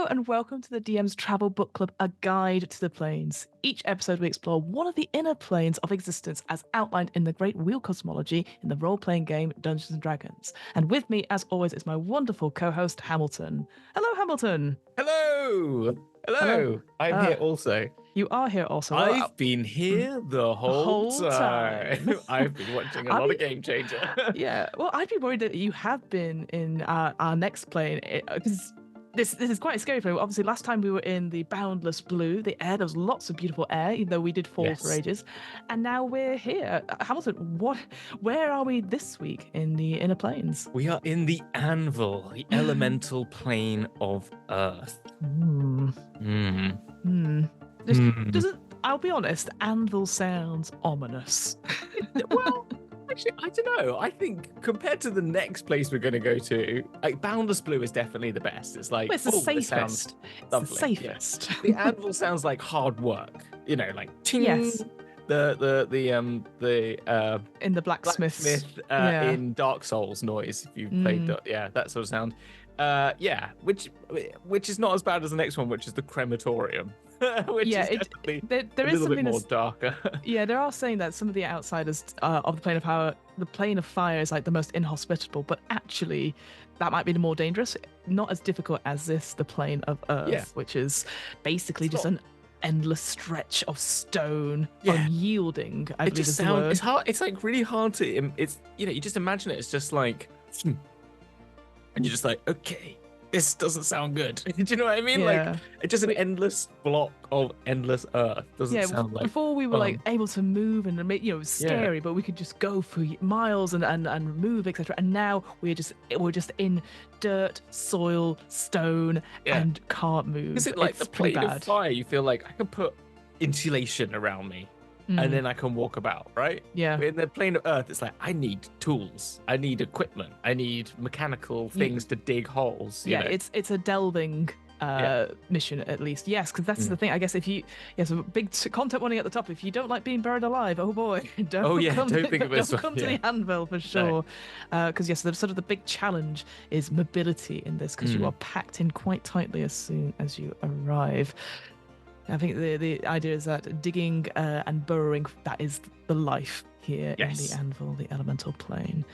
and welcome to the DM's Travel Book Club, a guide to the planes. Each episode, we explore one of the inner planes of existence as outlined in the Great Wheel cosmology in the role playing game Dungeons and Dragons. And with me, as always, is my wonderful co host, Hamilton. Hello, Hamilton. Hello. Hello. I'm here also. You are here also. I've been here the whole time. I've been watching a lot of Game Changer. Yeah, well, I'd be worried that you have been in our next plane because this is quite scary for me. Obviously, last time we were in the boundless blue, the air, there was lots of beautiful air, even though we did fall for ages. And now we're here. Hamilton, where are we this week in the inner planes? We are in the Anvil, the elemental plane of Earth. I'll be honest, Anvil sounds ominous. Well, actually, I don't know. I think compared to the next place we're going to go to, like Boundless Blue is definitely the best. It's like it's the safest. It's the safest. Yeah. The Anvil sounds like hard work. You know, like ting. Yes. The in the blacksmith in Dark Souls noise. If you've played that sort of sound. Which is not as bad as the next one, which is the crematorium. Which is definitely there a is little bit more darker. Yeah, they are saying that some of the outsiders of the plane of power, the plane of fire is like the most inhospitable, but actually that might be the more dangerous. Not as difficult as the plane of Earth, which is basically an endless stretch of stone, unyielding. I believe is the word. It's hard. It's like really hard to. It's you just imagine it. It's just like, and you're just like, okay, this doesn't sound good. Do you know what I mean? Yeah. Like it's just an endless block of endless Earth. Doesn't sound like. Before we were like able to move and it was scary, but we could just go for miles and move, etc. And now we're just in dirt, soil, stone, and can't move. Is it like the plane of fire? You feel like I can put insulation around me. And then I can walk about, right? Yeah. In the plane of Earth, it's like, I need tools. I need equipment. I need mechanical things to dig holes. You know? It's a delving mission, at least. Yes, because that's the thing. I guess so big content warning at the top. If you don't like being buried alive, oh boy, don't come to the Anvil for sure. Because the sort of the big challenge is mobility in this, because you are packed in quite tightly as soon as you arrive. I think the idea is that digging and burrowing, that is the life here in the Anvil, the elemental plane.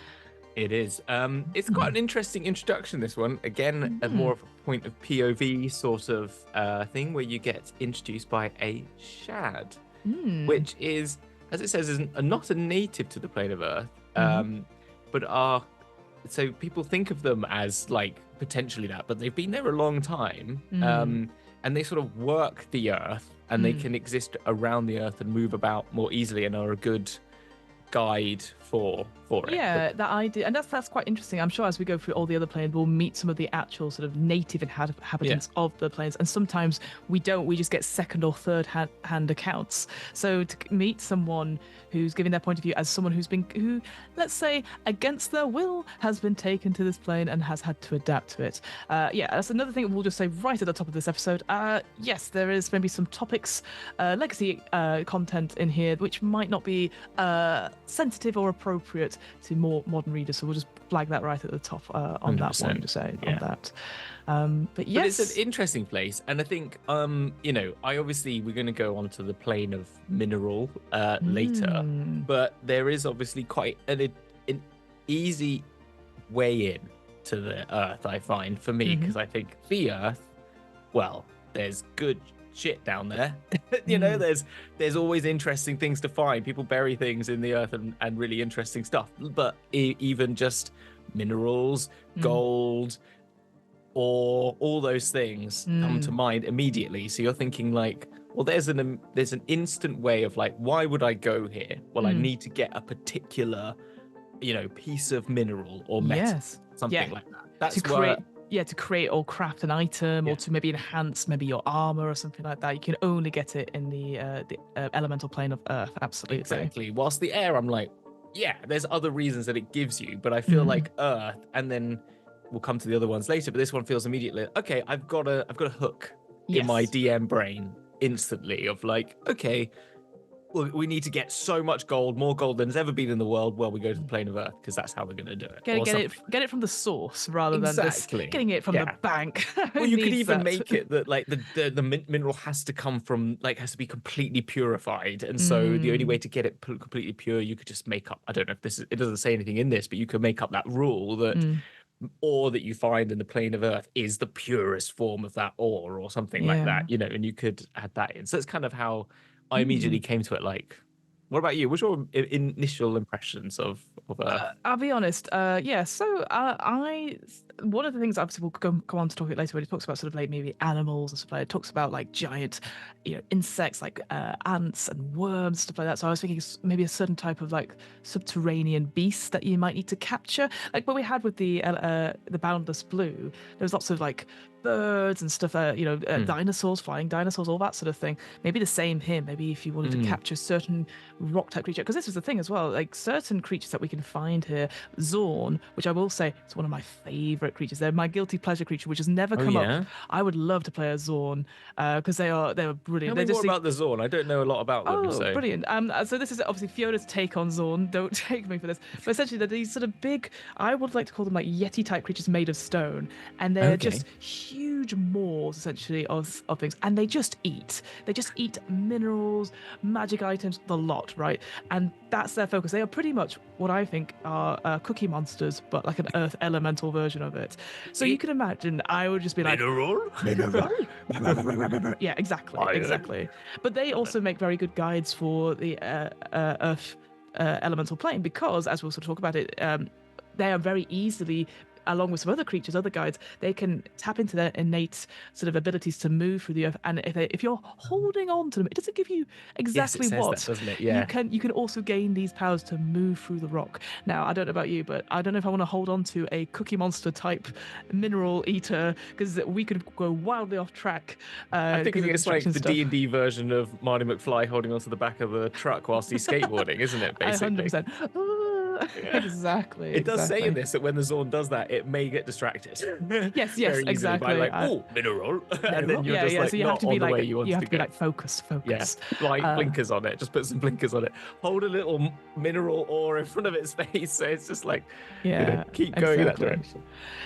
It is. It's quite an interesting introduction, this one. Again, more of a point of POV sort of thing, where you get introduced by a shad, which is, as it says, is not a native to the plane of Earth, but are... So people think of them as like potentially that, but they've been there a long time. And they sort of work the Earth, and they can exist around the Earth and move about more easily, and are a good guide for it. Yeah, that idea, and that's quite interesting. I'm sure as we go through all the other planes, we'll meet some of the actual sort of native inhabitants of the planes, and sometimes we don't. We just get second or third hand accounts. So to meet someone who's giving their point of view as someone who, let's say, against their will, has been taken to this plane and has had to adapt to it. That's another thing we'll just say right at the top of this episode. Yes, there is maybe some topics, legacy content in here, which might not be sensitive or appropriate to more modern readers, so we'll just flag that right at the top on that one to say on that. But yes, but it's an interesting place, and I think we're going to go on to the plane of mineral later, but there is obviously quite an easy way in to the Earth, I find, for me, because I think the Earth, well, there's good shit down there. There's always interesting things to find. People bury things in the Earth and really interesting stuff, but even just minerals, gold, or all those things come to mind immediately. So you're thinking like, well, there's an instant way of like, why would I go here? Well, I need to get a particular piece of mineral or metal, something like that. That's to create or craft an item, or to maybe enhance maybe your armor or something like that. You can only get it in the elemental plane of Earth. Absolutely. Exactly. Whilst the air, I'm like, there's other reasons that it gives you, but I feel like Earth, and then we'll come to the other ones later, but this one feels immediately, okay, I've got a hook in my DM brain instantly of like, okay, we need to get so much gold, more gold than has ever been in the world. Well, we go to the plane of Earth because that's how we're going to do it. Get it from the source rather than this getting it from the bank. Well, you could even make it that like the mineral has to come from has to be completely purified, and so the only way to get it completely pure, you could just make up. I don't know if it doesn't say anything in this, but you could make up that rule that ore that you find in the plane of Earth is the purest form of that ore, or something like that, and you could add that in. So it's kind of how I immediately came to it. Like, what about you? What's your initial impressions of Earth? I'll be honest. So one of the things obviously we'll come on to talk about later when he talks about sort of like maybe animals and stuff like that. It talks about like giant, insects like ants and worms, stuff like that. So I was thinking maybe a certain type of like subterranean beast that you might need to capture, like what we had with the Boundless Blue. There was lots of like birds and stuff, dinosaurs, flying dinosaurs, all that sort of thing. Maybe the same here. Maybe if you wanted to capture certain rock type creature, because this was the thing as well, like certain creatures that we can find here. Zorn, which I will say is one of my favorite creatures. They're my guilty pleasure creature, which has never come up. I would love to play a Zorn because they are brilliant. Tell me more about the Zorn. I don't know a lot about them. Oh, brilliant. So this is obviously Fiona's take on Zorn. Don't take me for this. But essentially, they're these sort of big, I would like to call them like Yeti type creatures made of stone. And they're just huge maws, essentially, of things. And they just eat. They just eat minerals, magic items, the lot, right? And that's their focus. They are pretty much what I think are cookie monsters, but like an earth elemental version of it. So you can imagine, I would just be like... Mineral? Yeah, exactly. But they also make very good guides for the earth elemental plane because, as we'll sort of talk about it, they are very easily, along with some other creatures, other guides, they can tap into their innate sort of abilities to move through the earth. And if you're holding on to them, it doesn't give you exactly what. That, doesn't it? Yeah. You can also gain these powers to move through the rock. Now, I don't know about you, but I don't know if I want to hold on to a cookie monster type mineral eater, because we could go wildly off track. I think it's like the D&D version of Marty McFly holding onto the back of the truck whilst he's skateboarding, isn't it? Basically. 100%. Exactly. It does say in this that when the Zorn does that, it may get distracted. Yes, exactly. By like, mineral. And then you're just like, so you have to be like, focus. Yes, blinkers on it. Just put some blinkers on it. Hold a little mineral ore in front of its face. So it's just like, keep going in that direction.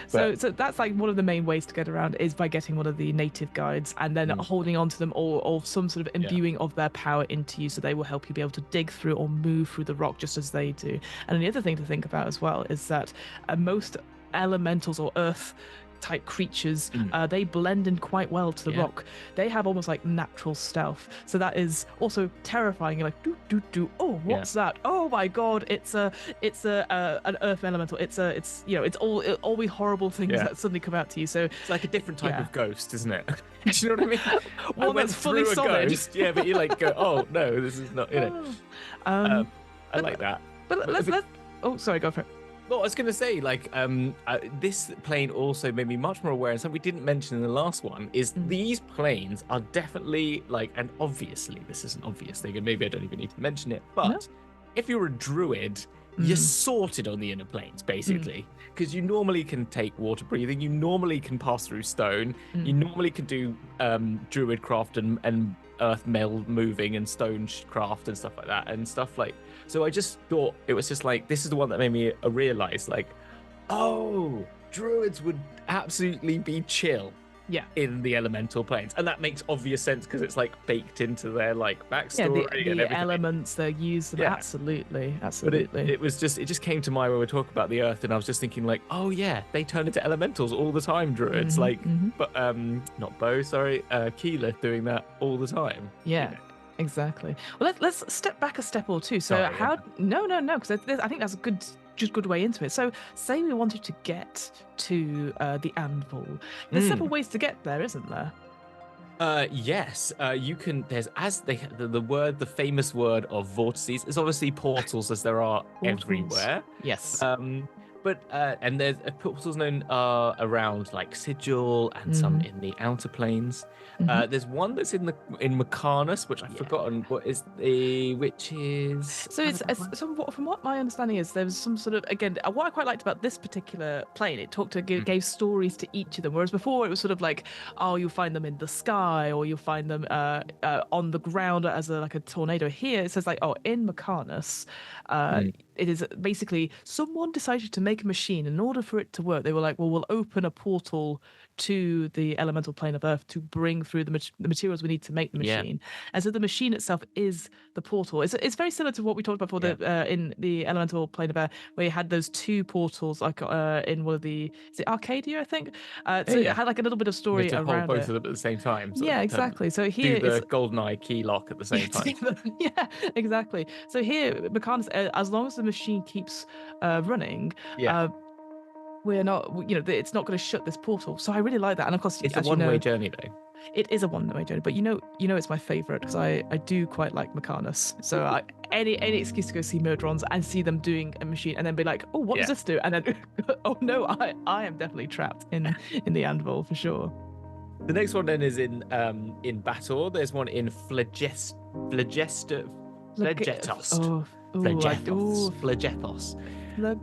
So that's like one of the main ways to get around is by getting one of the native guides and then holding on to them or some sort of imbuing of their power into you, so they will help you be able to dig through or move through the rock just as they do. And the other thing to think about as well is that most elementals or earth type creatures, they blend in quite well to the rock. They have almost like natural stealth, so that is also terrifying. You're like, do. Oh, what's that? Oh my god, it's an earth elemental. It's all these horrible things that suddenly come out to you. So it's like a different type of ghost, isn't it? Do you know what I mean? One that's fully solid. Ghost, but you like go, oh no, this is not. I like that. But let's. Oh, sorry, go for it. Well, I was going to say, this plane also made me much more aware, and something we didn't mention in the last one, is these planes are definitely, and obviously, this is an obvious thing, and maybe I don't even need to mention it, but if you're a druid, you're sorted on the inner planes, basically, because you normally can take water breathing, you normally can pass through stone, you normally can do druid craft and earth meld moving and stone craft and stuff like that, and stuff like. So I just thought it was just like, this is the one that made me realize, druids would absolutely be chill in the elemental planes. And that makes obvious sense because it's baked into their backstory. And the elements they use them. Absolutely. But it just came to mind when we talk about the earth, and I was just thinking they turn into elementals all the time, druids. But not Bo, sorry, Keeler doing that all the time. Yeah. Exactly. Well, let's step back a step or two. So no, because I think that's a good way into it. So say we wanted to get to the Anvil. There's several ways to get there, isn't there? Yes. You can. There's the famous word of vortices is obviously portals, as there are everywhere. Yes. But and there's portals known around like Sigil and some in the outer planes. There's one that's in Mecanus, which I've forgotten what is which is. So it's from what my understanding is, there was some sort of, again, what I quite liked about this particular plane, it gave stories to each of them, whereas before it was sort of like, oh, you'll find them in the sky or you'll find them on the ground as like a tornado. Here it says like, oh, in Mecanus, it is basically someone decided to make a machine. In order for it to work, they were like, well, we'll open a portal to the elemental plane of Earth to bring through the materials we need to make the machine. And so the machine itself is the portal. It's very similar to what we talked about before in the elemental plane of Air, where you had those two portals, like in one of the, is it Arcadia, I think? So it had like a little bit of story around hold both it. of them at the same time. Exactly. So here do the GoldenEye key lock at the same time. Yeah, exactly. So here, Mechanis, as long as the machine keeps running, we're not, it's not going to shut this portal. So I really like that. And of course, it's a one-way journey though. It is a one-way journey, but it's my favorite because I do quite like Mecanus. So any excuse to go see Murdrons and see them doing a machine and then be like, oh, what does this do? And then, oh no, I am definitely trapped in the Anvil for sure. The next one then is in Bator. There's one in Phlegethos.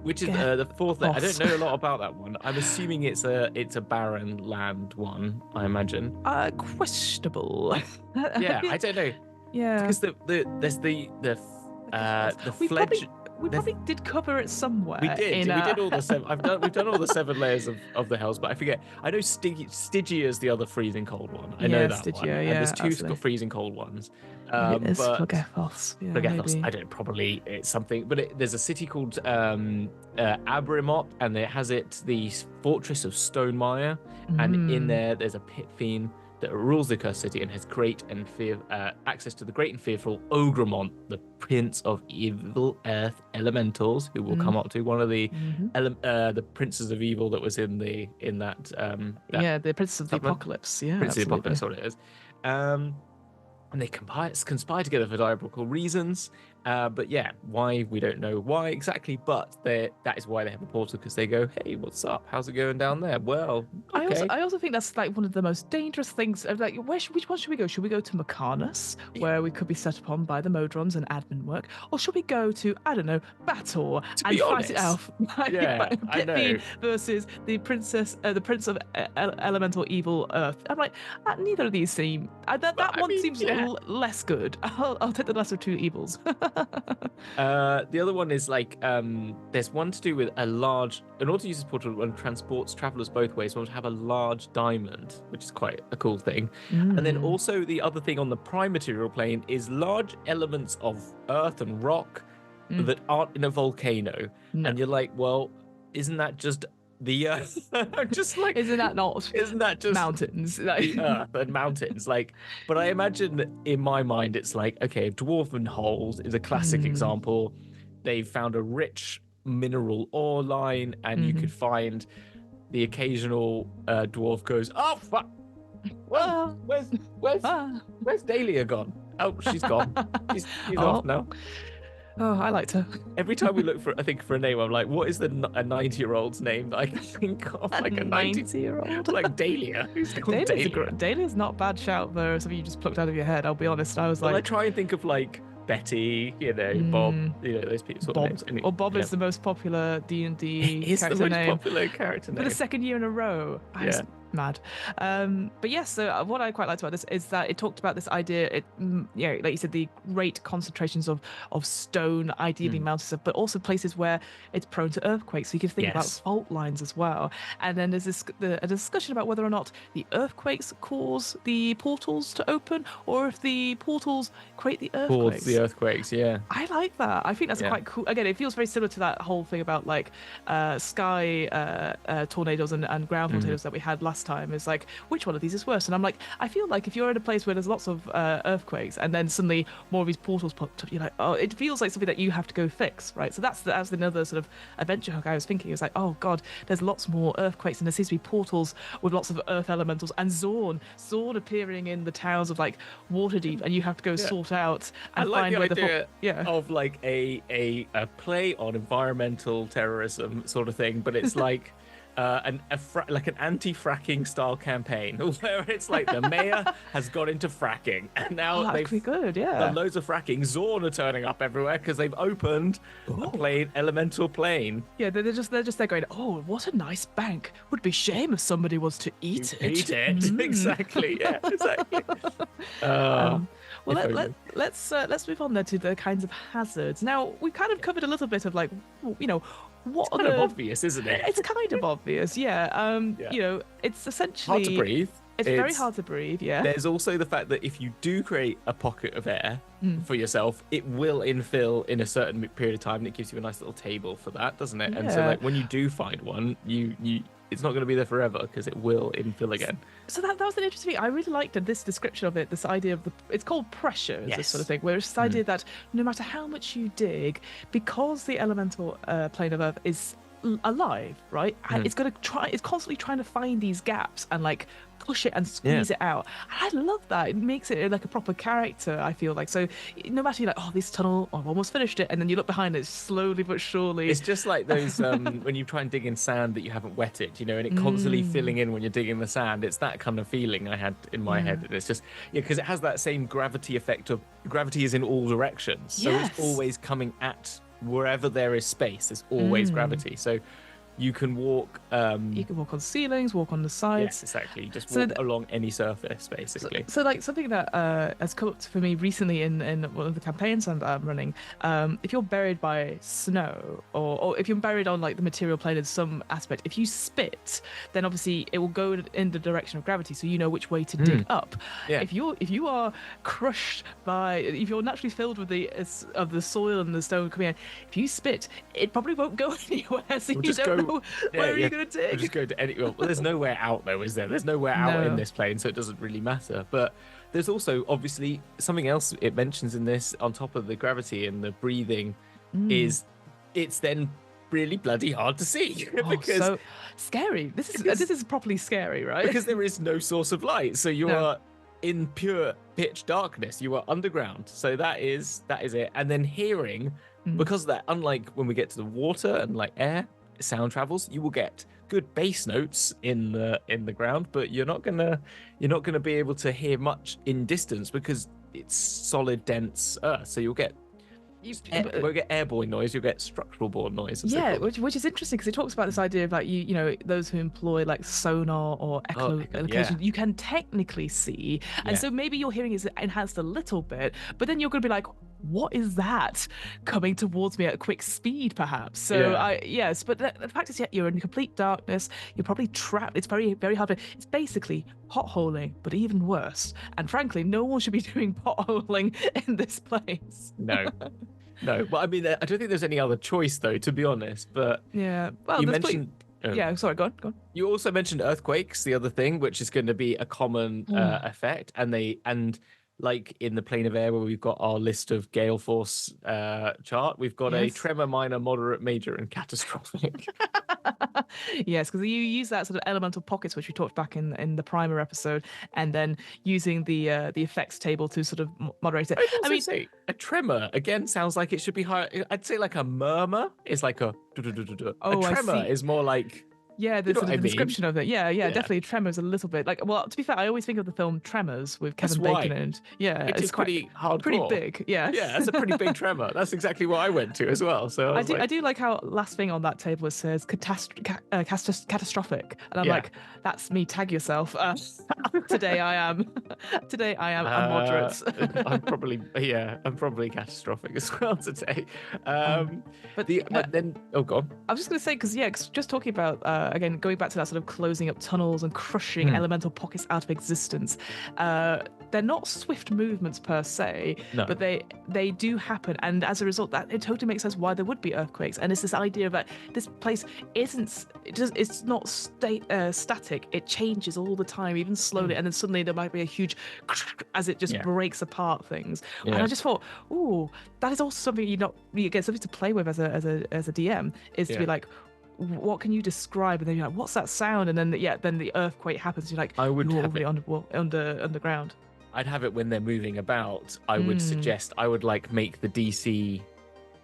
Which is the fourth layer. I don't know a lot about that one. I'm assuming it's a barren land one, I imagine. Questionable. Yeah, I don't know. Yeah. Because there's the we probably did cover it somewhere. We did. We did all the seven. We've done all the 7 layers of the hells, but I forget. I know Stygia is the other freezing cold one. I know that Stygia, one. And there's 2 freezing cold ones. It is Phlegethos. Yeah, Phlegethos. I don't know. Probably it's something. But there's a city called Abrimot, and it has the fortress of Stonemire, and in there's a pit fiend that rules the cursed city and has access to the great and fearful Ogremont, the prince of evil earth elementals, who will come up to one of the princes of evil that was in that. The prince of the apocalypse. Yeah, prince of the apocalypse. What it is. And they conspire together for diabolical reasons. But why, we don't know why exactly, but that is why they have a portal, because they go, hey, what's up? How's it going down there? Well, okay. I also think that's like one of the most dangerous things of like, which one should we go? Should we go to Mecanus, where we could be set upon by the Modrons and admin work? Or should we go to, I don't know, Bator and fight it out? I know. Versus the prince of elemental evil Earth. I'm like, neither of these seem, that one seems less good. I'll take the lesser of two evils. The other one is like there's one to do with a large, in order to use this portal, one transports travelers both ways, one to have a large diamond, which is quite a cool thing. And then also the other thing on the prime material plane is large elements of earth and rock that aren't in a volcano. And you're like, well, isn't that just the earth? Just like, isn't that just mountains? The earth and mountains, like. But I imagine in my mind it's like, okay, Dwarven Holes is a classic example. They've found a rich mineral ore line, and you could find the occasional dwarf goes, oh fuck, well, where's Dahlia gone? Oh, she's gone. She's off now. Oh, I liked her. Every time we look for a name, I'm like, what is a 90-year-old's name that I can think of? Like a 90-year-old? Like Dahlia. Who's called Dahlia? Dahlia's not a bad shout for something you just plucked out of your head, I'll be honest. I was like... I try and think of like Betty, Bob, those people sort of names. Or Bob is the most popular D&D character name. Popular character name. For the second year in a row. I was mad. But yes, so what I quite liked about this is that it talked about this idea, like you said, the great concentrations of stone, ideally mountains, but also places where it's prone to earthquakes. So you can think about fault lines as well. And then there's a discussion about whether or not the earthquakes cause the portals to open, or if the portals create the earthquakes. Cause the earthquakes, yeah. I like that. I think that's quite cool. Again, it feels very similar to that whole thing about like sky tornadoes and ground tornadoes that we had last last time is like, which one of these is worse? And I'm like, I feel like if you're in a place where there's lots of earthquakes and then suddenly more of these portals pop up, you're like, oh, it feels like something that you have to go fix, right? So that's another sort of adventure hook I was thinking. It was like, oh god, there's lots more earthquakes and there seems to be portals with lots of earth elementals and Zorn appearing in the towns of like Waterdeep, and you have to go sort out and find where the of like a play on environmental terrorism sort of thing, but it's like like an anti-fracking style campaign where it's like the mayor has got into fracking and now they've done loads of fracking. Zorn are turning up everywhere because they've opened a elemental plane. Yeah, they're just there going, oh, what a nice bank. Would be shame if somebody was to eat it. Exactly. Yeah, exactly. Well, let's move on there to the kinds of hazards. Now, we've kind of covered a little bit of like, you know, what it's kind of obvious, isn't it? It's kind of obvious, yeah. You know, it's essentially hard to breathe. It's very hard to breathe, yeah. There's also the fact that if you do create a pocket of air for yourself, it will infill in a certain period of time, and it gives you a nice little table for that, doesn't it? Yeah. And so, like, when you do find one, you it's not going to be there forever because it will infill again. So that was an interesting thing. I really liked this description of it, this idea of it's called pressure, this sort of thing, where it's this idea that no matter how much you dig, because the elemental plane of Earth is alive, right? It's constantly trying to find these gaps and like push it and squeeze it out. And I love that. It makes it like a proper character, I feel like. So no matter, you're like, oh, this tunnel, I've almost finished it, and then you look behind it slowly but surely. It's just like those when you try and dig in sand that you haven't wetted, you know, and it constantly filling in when you're digging the sand. It's that kind of feeling I had in my head. And it's just, because it has that same gravity effect of gravity is in all directions. So it's always coming at wherever there is space. There's always gravity. So you can walk on ceilings, walk on the sides. Yes, exactly. Just walk along any surface, basically. So like something that has come up for me recently in one of the campaigns I'm running, if you're buried by snow or if you're buried on like the material plane in some aspect, if you spit, then obviously it will go in the direction of gravity, so you know which way to dig up. Yeah. If you are crushed if you're naturally filled with the soil and the stone coming in, if you spit, it probably won't go anywhere. So you don't know where are you going to dig? We'll just go to any. Well, there's nowhere out though, is there? There's nowhere out in this plane, so it doesn't really matter. But there's also obviously something else it mentions in this on top of the gravity and the breathing is it's then really bloody hard to see because so scary. This is properly scary, right? Because there is no source of light, so you are in pure pitch darkness. You are underground, so that is it. And then hearing, because of that, unlike when we get to the water and like air, sound travels, you will get good bass notes in the ground, but you're not gonna be able to hear much in distance because it's solid, dense earth. So you'll get airborne noise, you'll get structural borne noise. Which is interesting because it talks about this idea of like you know those who employ like sonar or echolocation, you can technically see, and so maybe your hearing is enhanced a little bit, but then you're going to be like, what is that coming towards me at a quick speed, perhaps? So but the fact is, you're in complete darkness. You're probably trapped. It's very, very hard. It's basically potholing, but even worse. And frankly, no one should be doing potholing in this place. No. But I mean, I don't think there's any other choice, though, to be honest. But well, you mentioned. Sorry, go on. You also mentioned earthquakes, the other thing, which is going to be a common effect, and like in the plane of air where we've got our list of gale force chart, we've got a tremor, minor, moderate, major, and catastrophic. Yes, because you use that sort of elemental pockets, which we talked back in the primer episode, and then using the effects table to sort of moderate it. I mean, say a tremor again sounds like it should be higher. I'd say like a murmur is like a tremor is more like. Yeah, there's a description of it. Yeah, definitely. Tremors a little bit like. Well, to be fair, I always think of the film Tremors with Kevin Bacon, and it's pretty hardcore, pretty big. Yeah, that's a pretty big tremor. That's exactly what I went to as well. So I do like how last thing on that table it says catastrophic, and I'm like, that's me. Tag yourself. Today I am a moderate. I'm probably catastrophic as well today. But then go on. I was just going to say because just talking about. Again, going back to that sort of closing up tunnels and crushing elemental pockets out of existence. they're not swift movements per se, No. but they do happen, and as a result, that it totally makes sense why there would be earthquakes. And it's this idea that this place it's not static. It changes all the time, even slowly, and then suddenly there might be a huge as it just breaks apart things. And I just thought, ooh, that is also something you get something to play with as a DM, is to be like, what can you describe? And then you're like, what's that sound? And then then the earthquake happens. You're like, I would have it underground. I'd have it when they're moving about. I would suggest I would like make the DC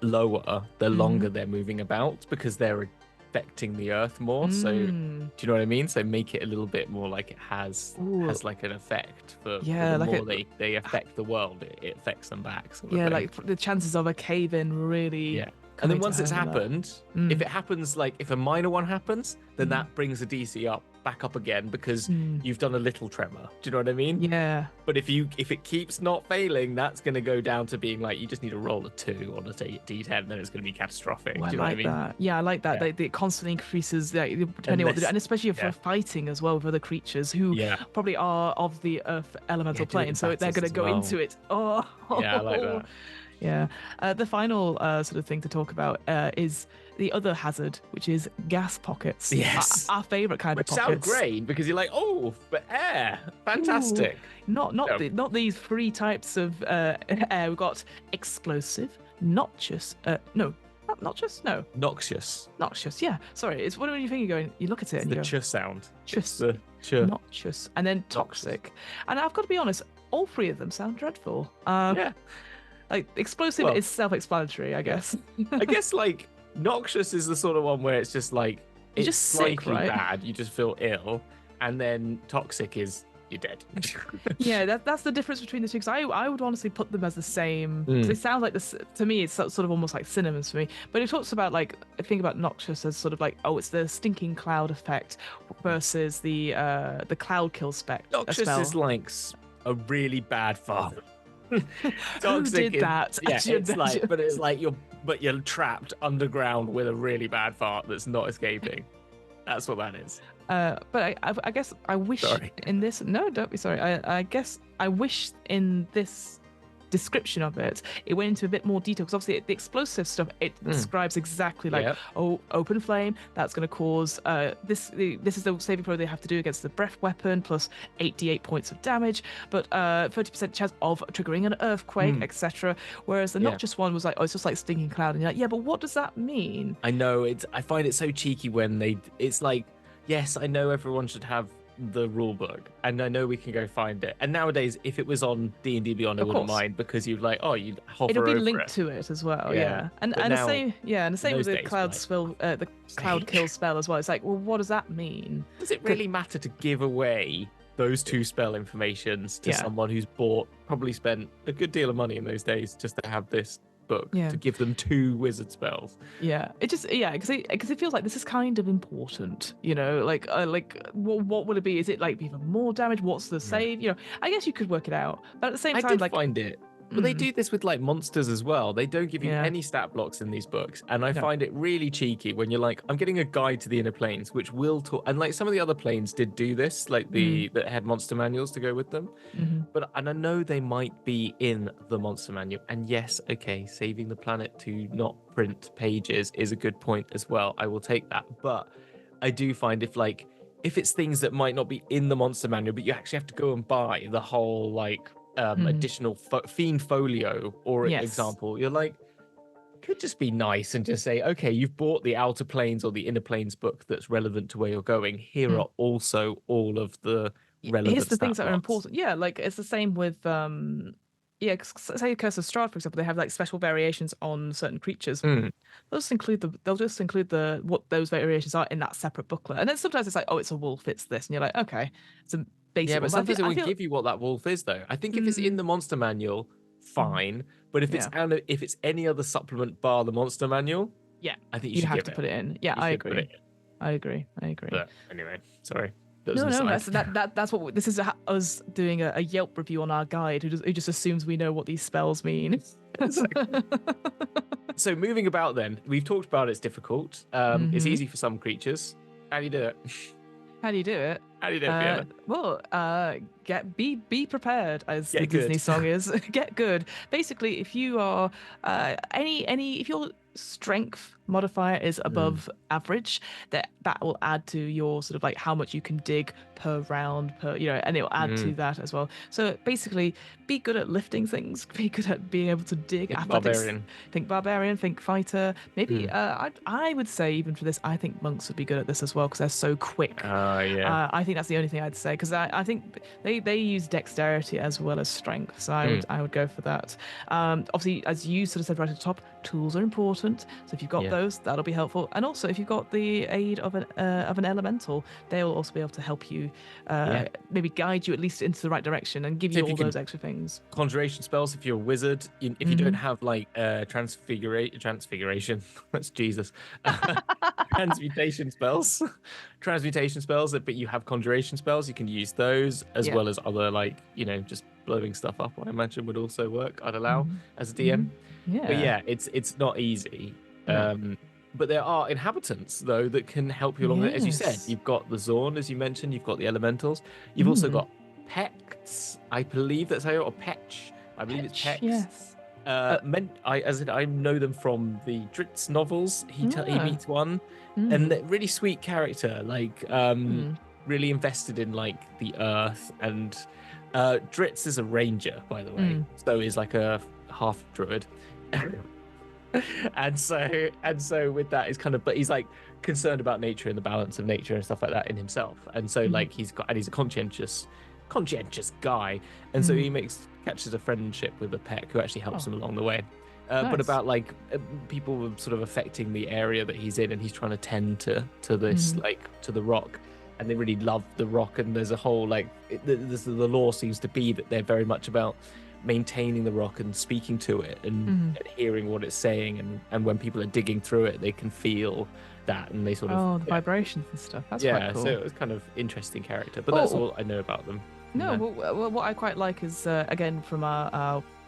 lower the longer they're moving about, because they're affecting the earth more. So do you know what I mean? So make it a little bit more like it has like an effect for the like more they affect the world, it affects them back. Like the chances of a cave in really. Yeah. And then once it's happened, if it happens, like if a minor one happens, then that brings the DC back up again, because you've done a little tremor. Do you know what I mean? Yeah. But if it keeps not failing, that's going to go down to being like, you just need to roll a 2 on a D10, then it's going to be catastrophic. Oh, Do you know what I mean? That. Yeah, I like that. It constantly increases, depending on what they do, and especially for fighting as well with other creatures who probably are of the earth elemental plane, so they're going to go into it. Oh. Yeah, I like that. Yeah. The final sort of thing to talk about is the other hazard, which is gas pockets. Yes. Our favourite kind of pockets. Sound great, because you're like, oh, but air. Fantastic. Ooh, not these 3 types of air. We've got explosive, noxious. No. Not noxious. No. Noxious. Noxious. Yeah. Sorry. It's what do you think? You're going. You look at it and the you go. Ch sound. Chus. The ch. Noxious, and then toxic. And I've got to be honest. All 3 of them sound dreadful. Yeah. Like explosive is self-explanatory, I guess. I guess like noxious is the sort of one where it's just like it's just slightly sick, right? bad. You just feel ill, and then toxic is you're dead. Yeah, that's the difference between the two. Because I would honestly put them as the same. Because they sound like this to me. It's sort of almost like synonyms for me. But it talks about like I think about noxious as sort of like it's the stinking cloud effect versus the cloud kill spell. Noxious is like a really bad father. Who did that? Yeah, it's like, but it's like you're trapped underground with a really bad fart that's not escaping. That's what that is. But I guess I wish in this. No, don't be sorry. I guess I wish in this description of it went into a bit more detail, because obviously the explosive stuff describes exactly like open flame that's going to cause this is the saving throw they have to do against the breath weapon plus 8d8 points of damage, but 30% chance of triggering an earthquake, etc. Whereas the noxious one was like, it's just like stinging cloud, and you're like, yeah, but what does that mean? I know I find it so cheeky when it's like, yes, I know everyone should have the rule book, and I know we can go find it. And nowadays, if it was on D&D Beyond, I wouldn't mind, because you'd like, you'd hover it'll be over linked to it as well. And now, the same with the cloud spell, the cloud kill spell as well. It's like, well, what does that mean? Does it really matter to give away those 2 spell informations to someone who's probably spent a good deal of money in those days just to have this book to give them 2 wizard spells? It just because it feels like this is kind of important, like what would it be? Is it like even more damage? What's the save? I guess you could work it out, but at the same time, I find it. But they do this with like monsters as well. They don't give you any stat blocks in these books, and I find it really cheeky when you're like, I'm getting a guide to the inner planes, which will talk. And like some of the other planes did do this, like that had monster manuals to go with them. But I know they might be in the monster manual. And yes, okay, saving the planet to not print pages is a good point as well. I will take that. But I do find if it's things that might not be in the monster manual, but you actually have to go and buy the whole like additional fiend folio or example, you're like, could just be nice and just say, okay, you've bought the outer planes or the inner planes book that's relevant to where you're going. Here are also all of the relevant here's the things that are blocks. important. Like it's the same with say Curse of Strahd, for example. They have like special variations on certain creatures. They'll just include what those variations are in that separate booklet. And then sometimes it's like, it's a wolf, it's this, and you're like, okay, it's a basic. Yeah, but sometimes it won't give you what that wolf is, though. I think if it's in the monster manual, fine. But if it's any other supplement bar the monster manual, I think you should have to put it in. Yeah, I agree. I agree. But anyway, sorry. No, that's what this is. Us doing a Yelp review on our guide who just assumes we know what these spells mean. So moving about, then we've talked about it's difficult. It's easy for some creatures. How do you do it? How do you do it? How do you do it, Fiona? Well, be prepared, as Get the good. Disney song is. Get good. Basically, if you are if your strength modifier is above average, that will add to your sort of like how much you can dig per round per and it will add to that as well. So basically, be good at lifting things. Be good at being able to dig. Think Athletics. barbarian. Think barbarian. Think fighter. Maybe I would say even for this, I think monks would be good at this as well because they're so quick. Yeah. I think that's the only thing I'd say because I think they use dexterity as well as strength, so I would go for that. Obviously, as you sort of said right at the top, tools are important. So if you've got those, that'll be helpful. And also, if you've got the aid of an elemental, they will also be able to help you, maybe guide you at least into the right direction and give you all those extra things. Conjuration spells. If you're a wizard, if you don't have like transfiguration, that's Jesus. Transmutation spells, but you have conjuration spells, you can use those as well as other like just blowing stuff up. I imagine would also work. I'd allow as a DM. But yeah, it's not easy. But there are inhabitants though that can help you along. As you said, you've got the Zorn, as you mentioned. You've got the elementals. You've also got Pects. I believe that's how, or Petch. I believe it's Pects. Yes. I know them from the Dritz novels. He meets one, and they're really sweet character, like really invested in like the earth. And Dritz is a ranger, by the way, so he's like a half druid. and so with that, it's kind of, but he's like concerned about nature and the balance of nature and stuff like that in himself. And so like he's a conscientious guy, and so he catches a friendship with a Peck who actually helps him along the way. Nice. But about like people sort of affecting the area that he's in, and he's trying to tend to this like to the rock, and they really love the rock. And there's a whole like the law seems to be that they're very much about maintaining the rock and speaking to it and hearing what it's saying, and when people are digging through it, they can feel that, and they sort of the vibrations and stuff. That's quite cool. So it was kind of interesting character, but that's all I know about them. No, well, what I quite like is again from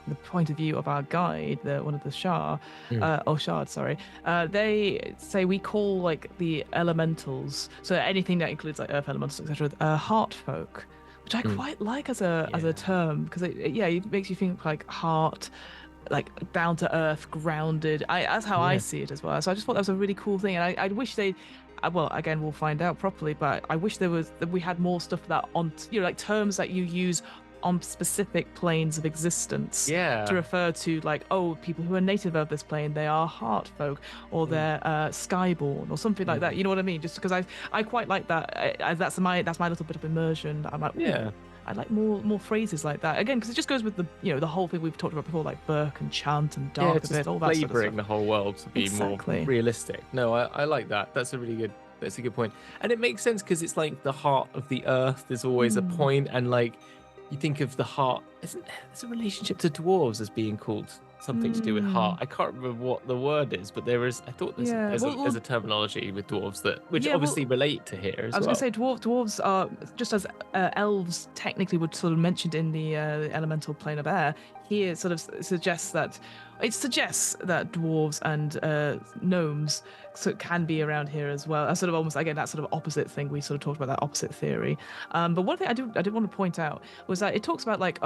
the point of view of our guide, one of the Shard, sorry. They say we call like the elementals, so anything that includes like earth elementals, etc., heart folk, which I quite like as a term because it makes you think like heart, like down to earth, grounded. That's how I see it as well. So I just thought that was a really cool thing, and I wish they. Well, again, we'll find out properly, but I wish that we had more stuff that on, like terms that you use on specific planes of existence to refer to, like, people who are native of this plane, they are heart folk, or they're skyborn, or something like that. You know what I mean? Just because I quite like that. That's my little bit of immersion. I'm like, I'd like more phrases like that again, because it just goes with the the whole thing we've talked about before, like Burke and Chant and Dark a bit, all that sort of stuff. The whole world to be more realistic. No, I like that. That's a good point, and it makes sense because it's like the heart of the earth is always a point, and like you think of the heart. There's a relationship to dwarves as being called something to do with heart. I can't remember what the word is, but there is. I thought there's a terminology with dwarves which obviously relate to here as well. I was going to say dwarves are just as elves technically were sort of mentioned in the elemental plane of air. Here, it sort of suggests that dwarves and gnomes can be around here as well. As sort of almost again that sort of opposite thing we sort of talked about, that opposite theory. But one thing I did want to point out was that it talks about like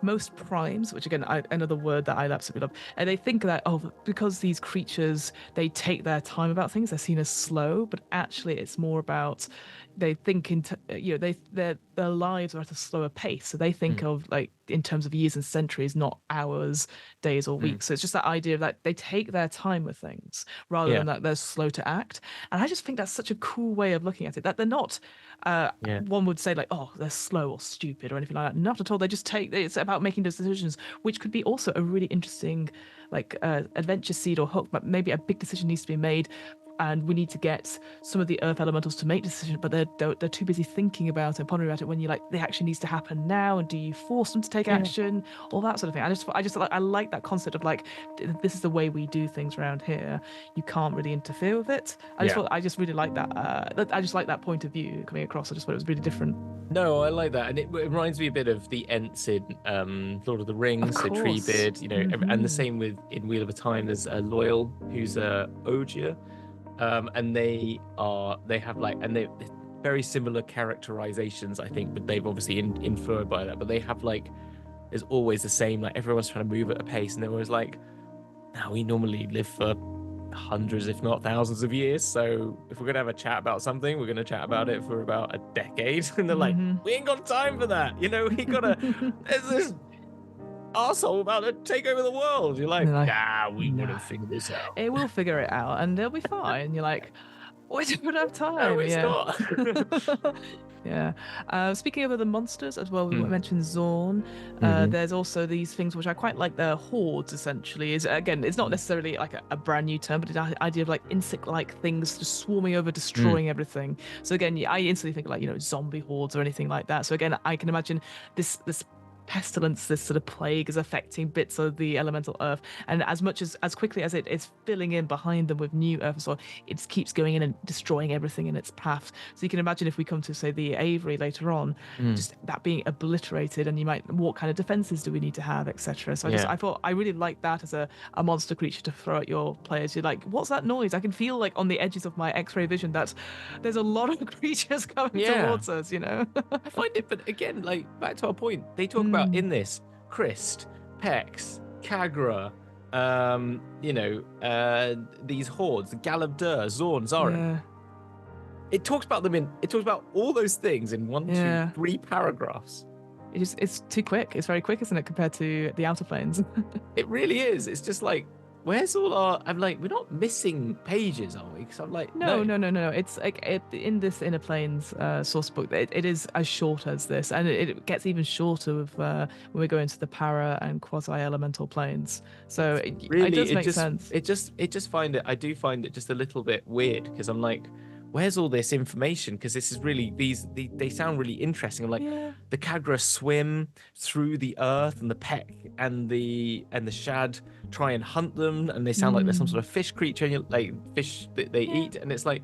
most primes, which again another word that I absolutely love, and they think that because these creatures, they take their time about things, they're seen as slow, but actually it's more about they think their lives are at a slower pace, so they think of like in terms of years and centuries, not hours, days, or weeks. So it's just that idea of that they take their time with things rather than that they're slow to act. And I just think that's such a cool way of looking at it, that they're not one would say like, they're slow or stupid or anything like that. Not at all. It's about making those decisions, which could be also a really interesting like adventure seed or hook, but maybe a big decision needs to be made, and we need to get some of the earth elementals to make decisions, but they're too busy thinking about it and pondering about it, when you're like, the action needs to happen now, and do you force them to take action, all that sort of thing. I like that concept of like, this is the way we do things around here, you can't really interfere with it. I just really like that. I just like that point of view coming across. I just thought it was really different. No, I like that, and it reminds me a bit of the Ents in Lord of the Rings, so Treebeard, and the same in Wheel of a Time. There's a Loyal who's a Ogier. And they have like, and very similar characterizations, I think, but they've obviously inferred by that. But they have like, there's always the same, like everyone's trying to move at a pace, and they're always like, now we normally live for hundreds, if not thousands of years. So if we're going to have a chat about something, we're going to chat about it for about a decade. And they're like, we ain't got time for that. You know, we got to, there's this arsehole about to take over the world. You're like, nah, we wouldn't figure this out. It will figure it out and they'll be fine. You're like, we don't have time. No, it's not. Yeah. Speaking of other monsters as well, we mentioned Zorn. There's also these things which I quite like. The hordes, essentially, is again, it's not necessarily like a brand new term, but the idea of like insect-like things just swarming over, destroying everything. So again, I instantly think like, you know, zombie hordes or anything like that. So again, I can imagine this pestilence, this sort of plague, is affecting bits of the elemental earth, and as quickly as it is filling in behind them with new earth and soil, it just keeps going in and destroying everything in its path. So you can imagine if we come to, say, the Avery later on, just that being obliterated, and you might, what kind of defenses do we need to have, etc. So I thought I really liked that as a monster creature to throw at your players. You're like, what's that noise? I can feel like on the edges of my X-ray vision that there's a lot of creatures coming towards us, you know. I find it, but again, like back to our point, they talk about in this Christ, Pex, Kagra, you know, these hordes, Galabdur, Zorn, Zarin. It talks about all those things in 1, 2, 3 paragraphs. It's too quick. It's very quick, isn't it, compared to the Outer Planes? It really is. It's just like, where's all our? I'm like, we're not missing pages, are we? Because I'm like, no. It's like in this Inner Planes source book, it is as short as this, and it gets even shorter with when we go into the para and quasi elemental planes. So it does make sense. I do find it just a little bit weird, because I'm like, where's all this information? Because this is really, they sound really interesting. I'm like, the Kagra swim through the earth, and the Peck and the Shad try and hunt them, and they sound like they're some sort of fish creature, and like fish that they eat, and it's like,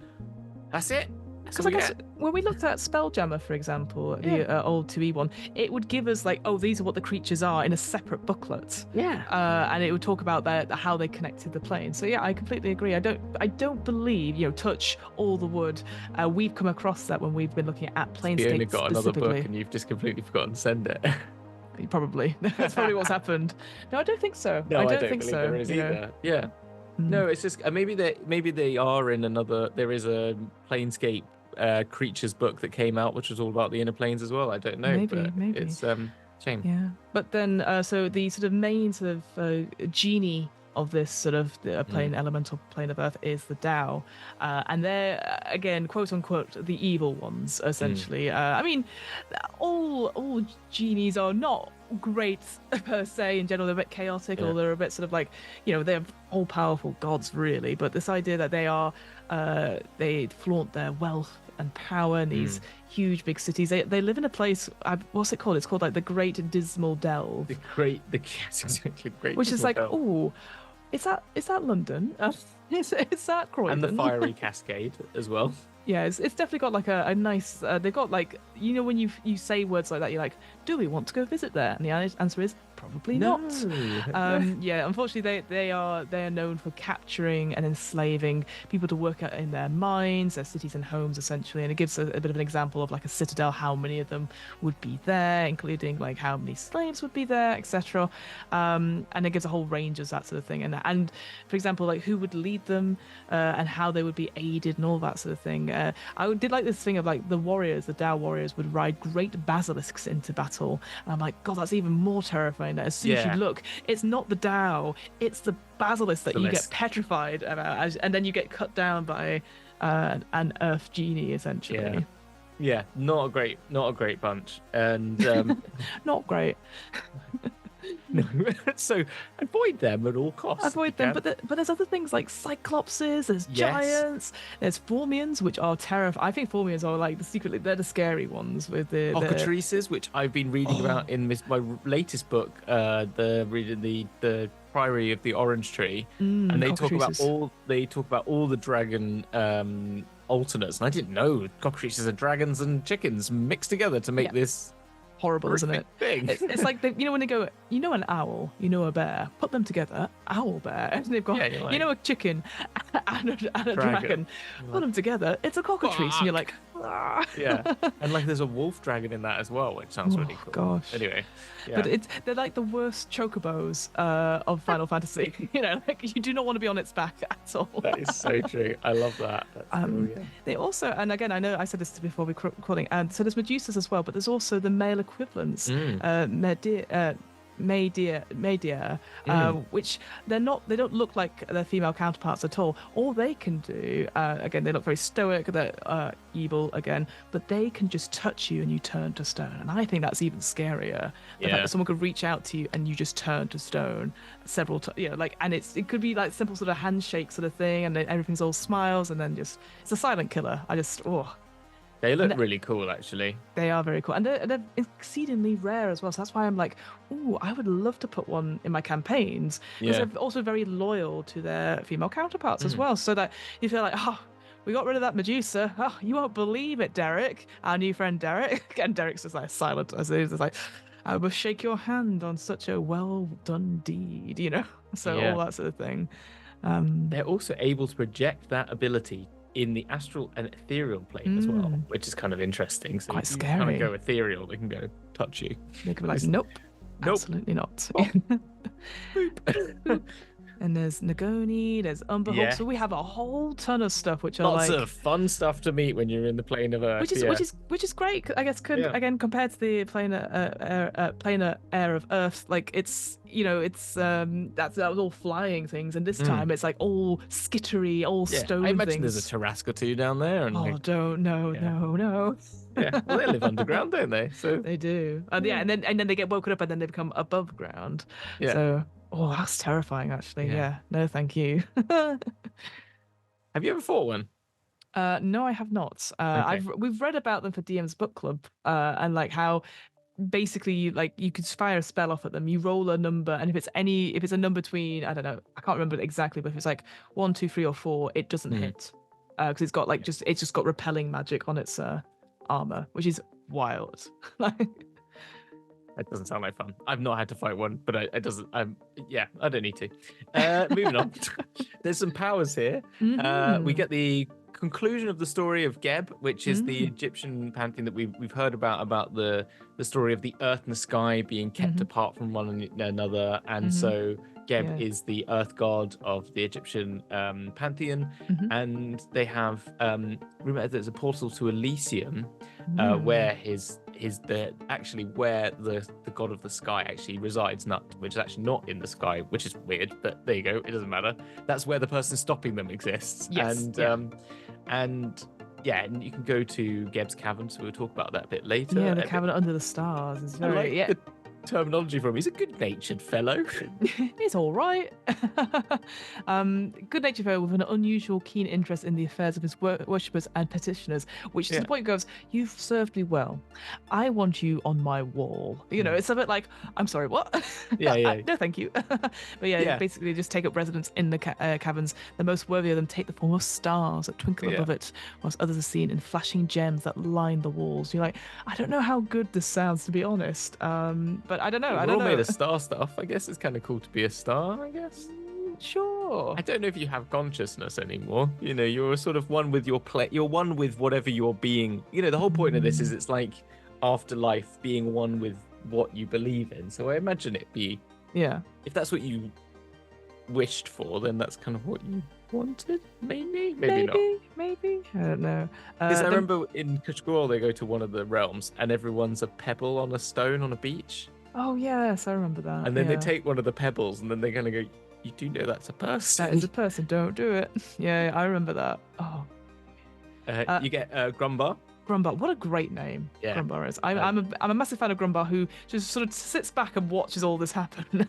that's it. Because I guess when we looked at Spelljammer, for example, the old 2E one, it would give us like, oh, these are what the creatures are in a separate booklet. And it would talk about how they connected the plane. So yeah, I completely agree. I don't believe, you know, touch all the wood. We've come across that when we've been looking at Planescape. You only got another book, and you've just completely forgotten to send it. Probably. That's probably what's happened. No, I don't think so. No, I don't think so. There is either. Yeah. No, it's just maybe they are in another. There is a Planescape creatures book that came out, which was all about the inner planes as well. I don't know. Maybe it's shame. Yeah. But then, so the sort of main sort of genie of this sort of plane, elemental plane of Earth, is the Tao, and they're again, quote unquote, the evil ones, essentially. I mean, all genies are not great per se. In general, they're a bit chaotic, or they're a bit sort of like, you know, they're all powerful gods, really. But this idea that they flaunt their wealth and power in these huge big cities. They live in a place, what's it called? It's called like the Great Dismal Delve. Yes, exactly. Great. Which is like, oh, is that London? Is that Croydon? And the fiery cascade as well. Yeah, it's definitely got like a nice. They've got like, you know, when you say words like that, you're like, do we want to go visit there? And the answer is probably not. Yeah, unfortunately, they are known for capturing and enslaving people to work in their mines, their cities and homes, essentially. And it gives a bit of an example of like a citadel, how many of them would be there, including like how many slaves would be there, etc. And it gives a whole range of that sort of thing. And for example, like who would lead them, and how they would be aided and all that sort of thing. I did like this thing of like the Tao warriors would ride great basilisks into battle, and I'm like, God, that's even more terrifying. That as soon as you look, it's not the Tao, it's the basilisk that you get petrified about, and then you get cut down by an earth genie, essentially. Yeah, not a great bunch, and not great. No, so avoid them at all costs. Avoid them, but there's other things like cyclopses, there's giants, there's formians, which are terrifying. I think formians are like they're the scary ones with the cockatrices, which I've been reading about in my latest book, the Priory of the Orange Tree, and they talk about all the dragon alternates, and I didn't know cockatrices are dragons and chickens mixed together to make this horrible, isn't it? Thing. It's like when they go, an owl, a bear, put them together, owl bear, and they've got like, a chicken and a dragon, put them together, it's a cockatrice, and you're like, ah. Yeah, and like there's a wolf dragon in that as well, which sounds really cool. Gosh. Anyway, but they're like the worst chocobos of Final Fantasy. Like you do not want to be on its back at all. That is so true. I love that. That's cool, yeah. They also, and again, I know I said this before we recording, and so there's Medusas as well, but there's also the male equivalents, Media, which they don't look like their female counterparts at all. All they can do, again, they look very stoic, they're evil again, but they can just touch you and you turn to stone. And I think that's even scarier. The fact that someone could reach out to you and you just turn to stone several times, and it could be like simple sort of handshake sort of thing, and then everything's all smiles, and then just it's a silent killer. They look really cool, actually. They are very cool. And they're exceedingly rare as well. So that's why I'm like, I would love to put one in my campaigns. Because they're also very loyal to their female counterparts as well. So that you feel like, we got rid of that Medusa. Oh, you won't believe it, Derek. Our new friend Derek. And Derek's just like silent as it is. It's like, I will shake your hand on such a well-done deed, So all that sort of thing. They're also able to project that ability in the astral and ethereal plane as well, which is kind of interesting. So quite scary. Kind of go ethereal, they can go touch you. They can be like, nope, absolutely not. Oh. Boop. And there's Nagoni, there's Umberhawk. So we have a whole ton of stuff, which are lots of fun stuff to meet when you're in the plane of Earth. Which is great. I guess again compared to the planar air of Earth, like it's that was all flying things, and this time it's like all skittery, all stone. I imagine things. there's a Tarrasque or two down there. And no. Yeah, well, they live underground, don't they? So they do. And then they get woken up, and then they become above ground. Yeah. So. Oh, that's terrifying, actually. Yeah. No, thank you. Have you ever fought one? No, I have not. We've read about them for DM's book club, and like how basically like you could fire a spell off at them. You roll a number, and if it's a number between, I don't know, I can't remember exactly, but if it's like 1, 2, 3, or 4, it doesn't hit because it's got it's just got repelling magic on its armor, which is wild. That doesn't sound like fun. I've not had to fight one, but I don't need to. Moving on. There's some powers here. We get the conclusion of the story of Geb, which is the Egyptian pantheon that we've heard about the story of the earth and the sky being kept apart from one another. And so Geb is the earth god of the Egyptian pantheon. And they have, remember, there's a portal to Elysium where where the god of the sky actually resides, which is actually not in the sky, which is weird, but there you go, it doesn't matter. That's where the person stopping them exists. And you can go to Geb's cavern, so we'll talk about that a bit later. Yeah, the cavern under the stars is very the terminology for him. He's a good-natured fellow. He's all right. Good-natured fellow with an unusual keen interest in the affairs of his worshippers and petitioners, which to the point goes, you've served me well. I want you on my wall. It's a bit like, I'm sorry, what? No, thank you. But basically just take up residence in the caverns. The most worthy of them take the form of stars that twinkle above it, whilst others are seen in flashing gems that line the walls. You're like, I don't know how good this sounds, to be honest. But I don't know. We're all made of star stuff. I guess it's kind of cool to be a star, I guess. Sure. I don't know if you have consciousness anymore. You're sort of one with your play. You're one with whatever you're being. The whole point of this is it's like afterlife being one with what you believe in. So I imagine it be. Yeah. If that's what you wished for, then that's kind of what you wanted. Maybe not. Maybe. I don't know. Because I remember in Kashgor they go to one of the realms and everyone's a pebble on a stone on a beach. Oh yes, I remember that. And then they take one of the pebbles and then they're gonna go, you do know that's a person. That is a person, don't do it. Yeah, I remember that. Oh. You get Grumbar. Grumbar, what a great name. Yeah. Grumbar is. I'm a massive fan of Grumbar, who just sort of sits back and watches all this happen.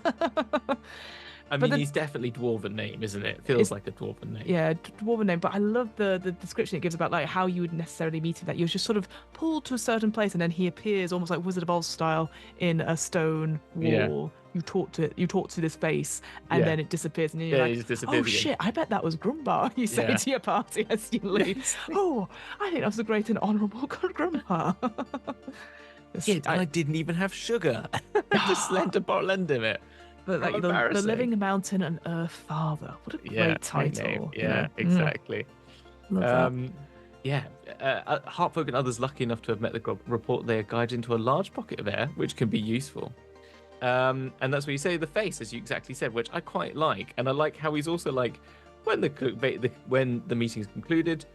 I mean, he's definitely dwarven name, isn't it? Feels like a dwarven name. Yeah, dwarven name. But I love the description it gives about like how you would necessarily meet him. That you're just sort of pulled to a certain place, and then he appears almost like Wizard of Oz style in a stone wall. You talk to this face, and then it disappears, and you're like, he just disappears "Oh shit! I bet that was Grumbar." You say to your party as you leave. Oh, I think that was a great and honourable Grumbar. And I didn't even have sugar. Just lent a bottle end of it. But like the living mountain and earth father. What a great title. Yeah, exactly. Love that. Hartfolk and others lucky enough to have met the grub report they are guided into a large pocket of air, which can be useful. And that's what you say, the face, as you exactly said, which I quite like. And I like how he's also like, when the meeting's concluded,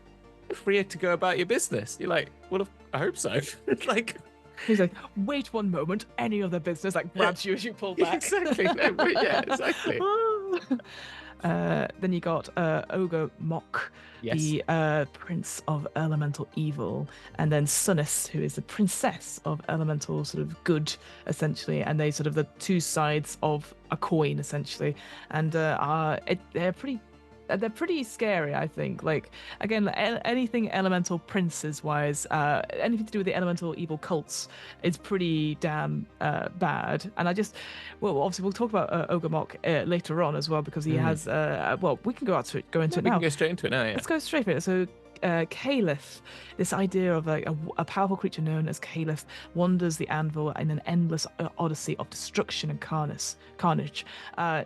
you're free to go about your business. You're like, well, I hope so. It's like... He's like, wait one moment, any other business, like grabs you as you pull back. Exactly. Exactly. Then you got Ogre Mock, the prince of elemental evil, and then Sunnis, who is the princess of elemental sort of good, essentially, and they sort of the two sides of a coin, essentially, and they're pretty scary, I think. Like, again, anything elemental princes wise, anything to do with the elemental evil cults is pretty damn bad. And obviously we'll talk about Ogre Mock later on as well, because he has we can go into it now. We can go straight into it now. Let's go straight for it. So Caliph, this idea of like a powerful creature known as Caliph, wanders the Anvil in an endless odyssey of destruction and carnage. A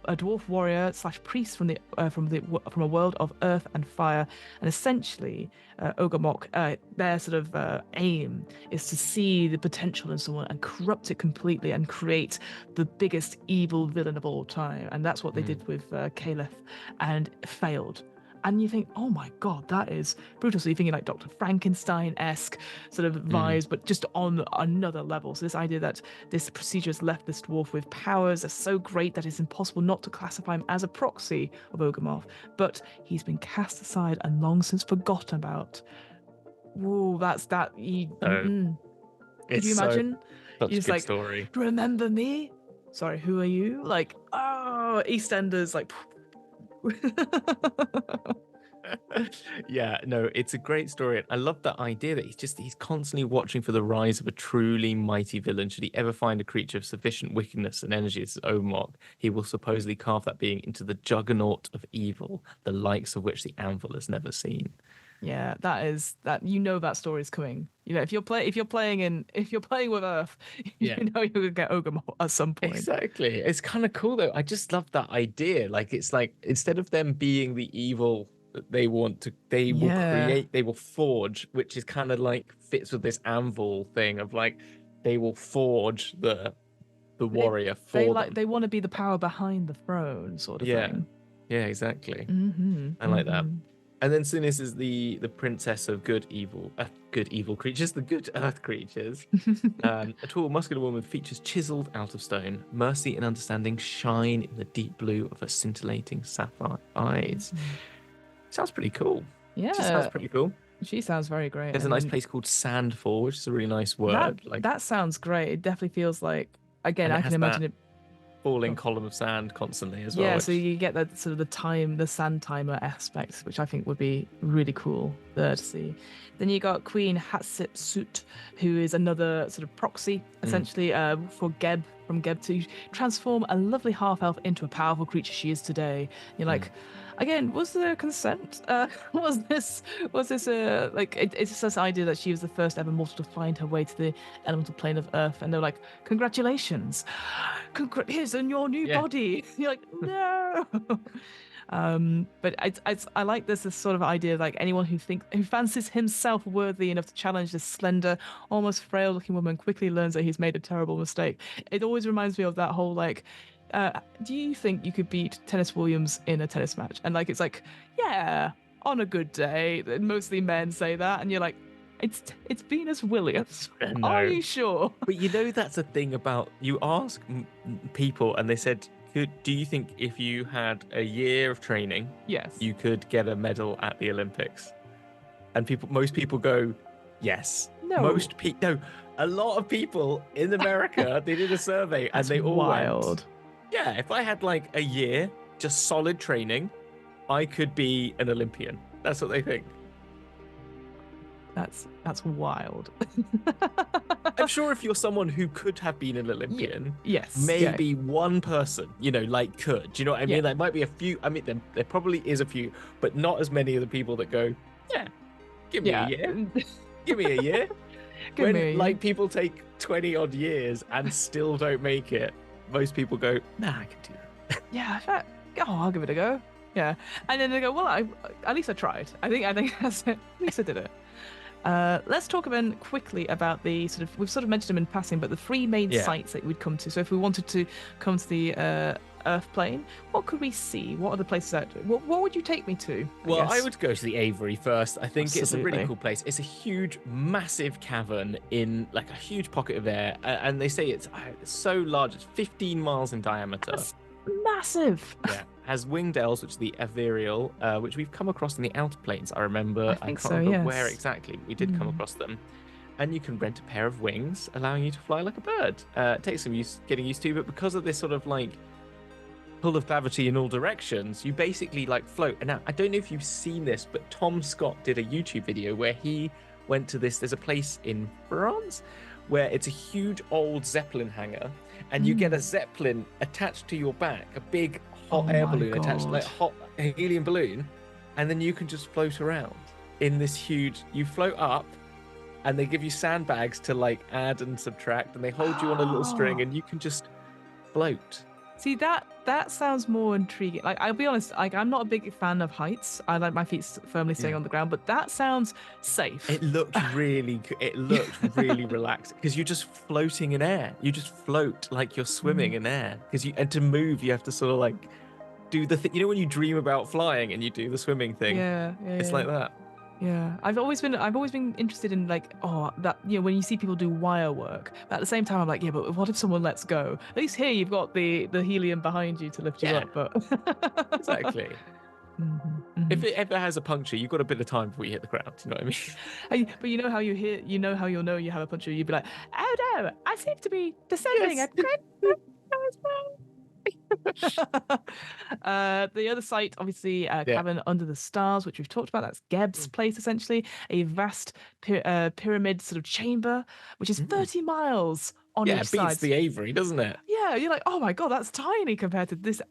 dwarf warrior / priest from a world of earth and fire, and essentially Ogre Mock, their sort of aim is to see the potential in someone and corrupt it completely and create the biggest evil villain of all time. And that's what they did with Caliph, and failed. And you think, oh my God, that is brutal. So you're thinking like Dr. Frankenstein-esque sort of vibes, but just on another level. So this idea that this procedure has left this dwarf with powers that are so great that it's impossible not to classify him as a proxy of Ogre Mock, but he's been cast aside and long since forgotten about. Ooh, that's that. Could you imagine? Such You're just a good like, story. remember me? Sorry, who are you? Like, oh, EastEnders, like... Yeah, no, it's a great story. I love that idea that he's constantly watching for the rise of a truly mighty villain. Should he ever find a creature of sufficient wickedness and energy as Ogre Mock, he will supposedly carve that being into the juggernaut of evil, the likes of which the Anvil has never seen. Yeah, that story is coming. If you're playing with Earth, you know you're gonna get Ogre Mock at some point. Exactly. It's kind of cool though. I just love that idea. Like, it's like, instead of them being the evil that they want to, they will create, they will forge, which is kind of like fits with this Anvil thing of like, they will forge the warrior for them. They want to be the power behind the throne, sort of thing. Yeah, exactly. I like that. And then Sunnis is the princess of good evil creatures, the good earth creatures. A tall, muscular woman with features chiseled out of stone. Mercy and understanding shine in the deep blue of her scintillating sapphire eyes. Sounds pretty cool. Yeah. She sounds pretty cool. She sounds very great. There's a nice place called Sandfall, which is a really nice word. That sounds great. It definitely feels like, again, I can imagine it. Falling column of sand constantly as well. Yeah, so you get that sort of the sand timer aspect, which I think would be really cool there to see. Then you got Queen Hatshepsut, who is another sort of proxy, essentially, for Geb, from Geb, to transform a lovely half-elf into a powerful creature she is today. You're like, again, was there consent? Was this it's just this idea that she was the first ever mortal to find her way to the elemental plane of Earth, and they're like, congratulations, here's in your new body. You're like, no. But I like this sort of idea of like anyone who fancies himself worthy enough to challenge this slender, almost frail-looking woman quickly learns that he's made a terrible mistake. It always reminds me of that whole like, do you think you could beat Tennis Williams in a tennis match? And like, it's like, yeah, on a good day. Mostly men say that, and you're like, it's Venus Williams. No. Are you sure? But that's the thing about, you ask people and they said, do you think if you had a year of training, you could get a medal at the Olympics? And most people go, yes. No. No. A lot of people in America, they did a survey and they all went, yeah, if I had like a year, just solid training, I could be an Olympian. That's what they think. That's wild. I'm sure if you're someone who could have been an Olympian, yes, maybe one person, could. Do you know what I mean? There might be a few. I mean, there probably is a few, but not as many of the people that go, yeah, give me a year. Give me a year. Give me a when year. like people take 20 odd years and still don't make it, most people go, nah, I can do that. Yeah, I'll give it a go. Yeah, and then they go, well, at least I tried. I think that's it. At least I did it. Let's talk then quickly about the we've sort of mentioned them in passing, but the three main sites that we'd come to. So if we wanted to come to the Earth plane, what could we see? What are the places what would you take me to? I would go to the Avery first. I think it's a really Absolutely. cool place. It's a huge, massive cavern in like a huge pocket of air. And they say it's so large, it's 15 miles in diameter. That's massive. Yeah. Has winged elves, which is the ethereal, which we've come across in the outer planes. I remember. I think can't so, remember yes. where exactly. We did come across them. And you can rent a pair of wings, allowing you to fly like a bird. It takes some getting used to, but because of this sort of like pull of gravity in all directions, you basically like float. And now, I don't know if you've seen this, but Tom Scott did a YouTube video where he went to this. There's a place in France where it's a huge old Zeppelin hangar, and you get a Zeppelin attached to your back, a big hot air balloon attached, like hot helium balloon, and then you can just float around in this huge. You float up, and they give you sandbags to like add and subtract, and they hold you on a little string, and you can just float. See, that sounds more intriguing. Like, I'll be honest, like I'm not a big fan of heights. I like my feet firmly staying on the ground, but that sounds safe. It looked really good. It looked really relaxed because you're just floating in air. You just float like you're swimming in air. And to move, you have to sort of like do the thing. You know when you dream about flying and you do the swimming thing? It's like that. Yeah, I've always been interested in like, that, when you see people do wire work, but at the same time I'm like, yeah, but what if someone lets go? At least here you've got the helium behind you to lift you up. But exactly. If it ever has a puncture, you've got a bit of time before you hit the ground. You know what I mean? But you know how you'll know you have a puncture. You'd be like, oh no, I seem to be descending at great. The other site, obviously, Cavern Under the Stars, which we've talked about. That's Geb's place, essentially. A vast pyramid sort of chamber, which is 30 miles on each side. Yeah, it beats the Avery, doesn't it? Yeah, you're like, oh my God, that's tiny compared to this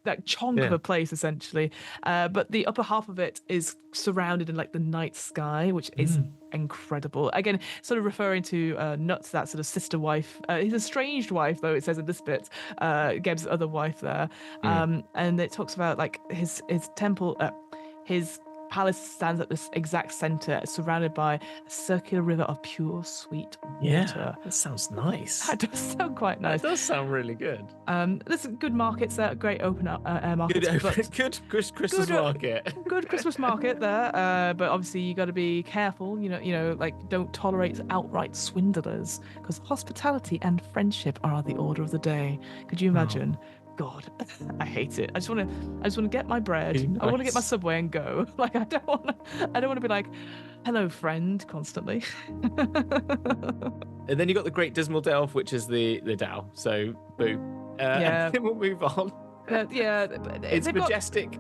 that chunk of a place, essentially. But the upper half of it is surrounded in like the night sky, which is incredible. Again, sort of referring to Nuts, that sort of sister wife, his estranged wife, though it says in this bit, Geb's other wife there. And it talks about like his temple, his palace stands at this exact center, surrounded by a circular river of pure, sweet water. Yeah, that sounds nice. That does sound quite nice. That does sound really good. There's good markets there, great open air markets. Good Christmas market. Good Christmas market there. But obviously you got to be careful. Like don't tolerate outright swindlers, because hospitality and friendship are the order of the day. Could you imagine? God, I hate it. I just want to get my bread. Nice. I want to get my Subway and go. Like I don't want to be like, hello friend, constantly. And then you got the Great Dismal Delve, which is the Dow. So boo. And then we'll move on. It's majestic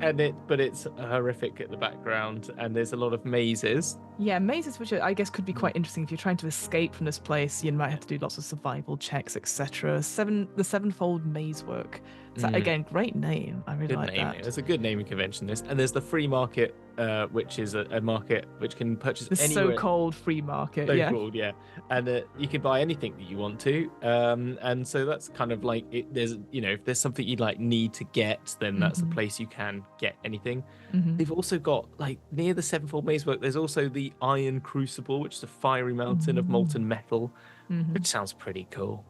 but it's horrific at the background, and there's a lot of mazes. Yeah, mazes, which I guess could be quite interesting if you're trying to escape from this place. You might have to do lots of survival checks, etc. The sevenfold maze work. So again, great name. I really like that. It's a good naming convention. And there's the free market, which is a market which can purchase the so-called free market. So-called, and you can buy anything that you want to. And so that's kind of like there's if there's something you like need to get, then that's the place you can get anything. They've also got like near the sevenfold maze work. There's also the Iron Crucible, which is a fiery mountain of molten metal, which sounds pretty cool.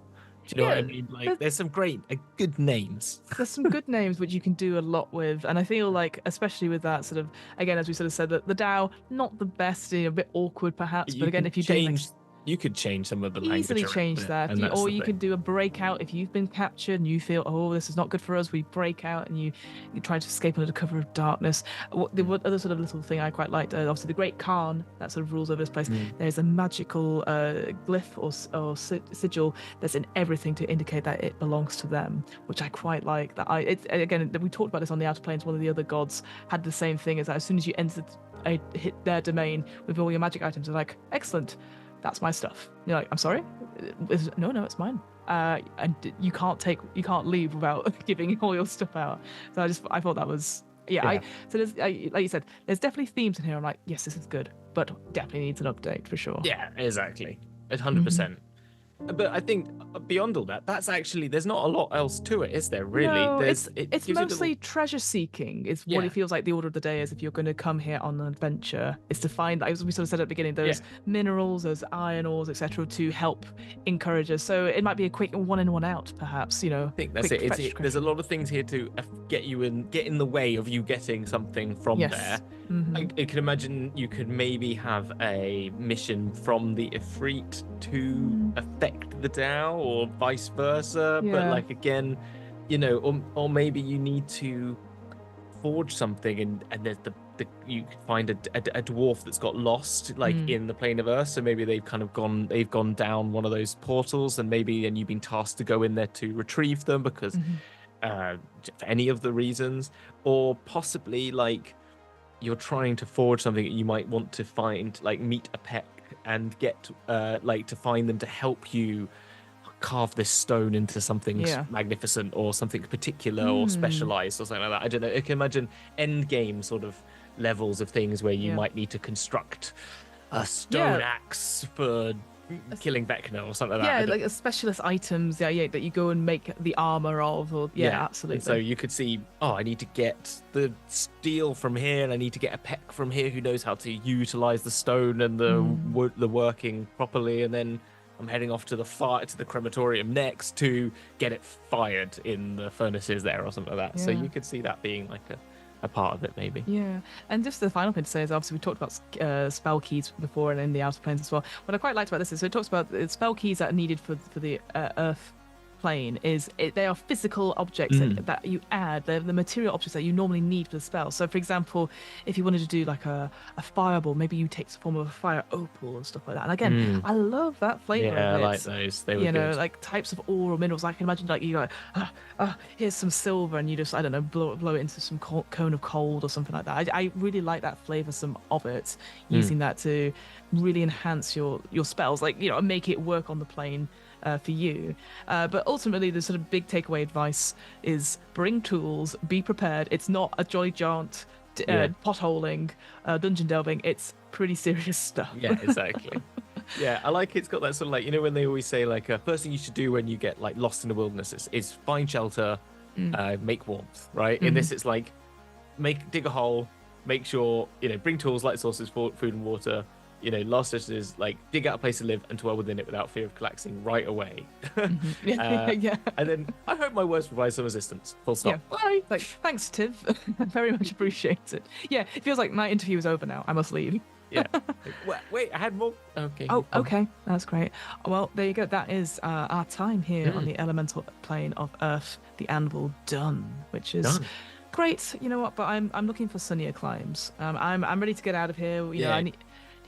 Do you know what I mean? Like, there's some great, good names. There's some good names which you can do a lot with, and I feel like, especially with that sort of, again, as we sort of said, that the Dow, not the best, a bit awkward perhaps, but again, if you change. You could change some of the language. Easily change that. Or you could do a breakout if you've been captured and you feel, oh, this is not good for us. We break out and you try to escape under the cover of darkness. The other sort of little thing I quite liked, obviously the Great Khan, that sort of rules over this place. There's a magical glyph or sigil that's in everything to indicate that it belongs to them, which I quite like. Again, we talked about this on the Outer Planes. One of the other gods had the same thing, is that as soon as you hit their domain with all your magic items, they're like, excellent. That's my stuff. You're like, I'm sorry? No, it's mine. And you can't leave without giving all your stuff out. So I thought that was Yeah. So there's, like you said, there's definitely themes in here. I'm like, yes, this is good, but definitely needs an update for sure. Yeah, exactly. 100%. But I think beyond all that, that's actually there's not a lot else to it, is there? Really, No, it it's gives you mostly treasure seeking. Is what yeah, it feels like. The order of the day is if you're going to come here on an adventure, is to find, as we sort of said at the beginning, those minerals, those iron ores, etc., to help encourage us. So it might be a quick one in, one out, perhaps. You know, I think that's it. There's a lot of things here to get in the way of you getting something from there. I can imagine you could maybe have a mission from the Ifrit to affect the Tao, or vice versa. But like again, you know, or maybe you need to forge something, and there's the you find a dwarf that's got lost like in the plane of Earth. So maybe they've gone down one of those portals, and you've been tasked to go in there to retrieve them because for any of the reasons, or possibly like you're trying to forge something that you might want to find, like meet a peck and get like to find them to help you carve this stone into something magnificent or something particular or specialized or something like that. I don't know. I can imagine end game sort of levels of things where you might need to construct a stone axe for killing Vecna or something like that. Yeah, like a specialist items, that you go and make the armor of, or absolutely. And so you could see, I need to get the steel from here, and I need to get a peck from here who knows how to utilize the stone and the working properly, and then I'm heading off to the crematorium next to get it fired in the furnaces there or something like that. So you could see that being like a part of it, maybe. Yeah, and just the final thing to say is, obviously we talked about spell keys before and in the outer planes as well. What I quite liked about this is, so it talks about the spell keys that are needed for the Earth plane they are physical objects that you add. They're the material objects that you normally need for the spell. So for example, if you wanted to do like a fireball, maybe you take the form of a fire opal and stuff like that. And again, I love that flavor. Yeah, I like those. They were good. Like types of ore or minerals. I can imagine like you like, here's some silver, and you just, I don't know, blow it into some cone of cold or something like that. I really like that flavoursome of it, using that to really enhance your spells, like, you know, make it work on the plane for you. But ultimately, the sort of big takeaway advice is bring tools, be prepared. It's not a jolly jaunt, potholing, dungeon delving. It's pretty serious stuff. Yeah, exactly. Yeah, I like it's got that sort of like, you know, when they always say like first thing you should do when you get like lost in the wilderness is find shelter, make warmth, right? In this, it's like dig a hole, make sure, you know, bring tools, light sources, food and water. You know, last session is like dig out a place to live and dwell within it without fear of collapsing right away. And then I hope my words provide some resistance. Full stop. Yeah. Bye. Like, thanks, Tiv. Very much appreciate it. Yeah, it feels like my interview is over now. I must leave. Yeah. Wait, I had more. Okay. Oh, okay. That's great. Well, there you go. That is our time here on the elemental plane of Earth, the Anvil, done, which is great. You know what? But I'm looking for sunnier climes. I'm ready to get out of here. You know, I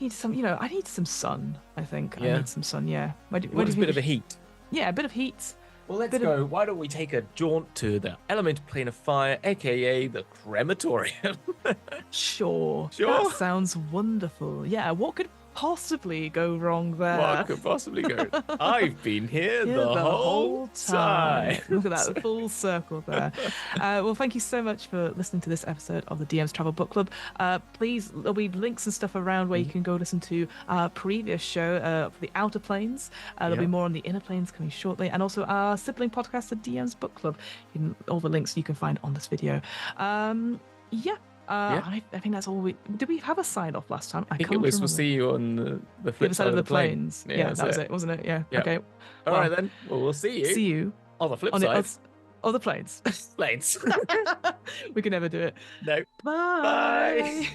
need some, you know, I need some sun, I think. I need some sun, What is a bit of a heat? Yeah, a bit of heat. Well, let's go. Why don't we take a jaunt to the elemental plane of fire, aka the crematorium? Sure. That sounds wonderful. Yeah, what could possibly go wrong there? What could possibly go? I've been here the whole time. Look at that, full circle there. Well, thank you so much for listening to this episode of the DM's Travel Book Club. Please, there'll be links and stuff around where you can go listen to our previous show for the Outer Planes. There'll be more on the Inner Planes coming shortly, and also our sibling podcast, the DM's Book Club. All the links you can find on this video. I think that's all did we have a sign off last time? I think it was, we'll see you on the flip side of the planes. Yeah, that was it, wasn't it? Yeah. Okay. All right then. Well, we'll see you. See you on the flip side. On the planes. Planes. We can never do it. No. Bye.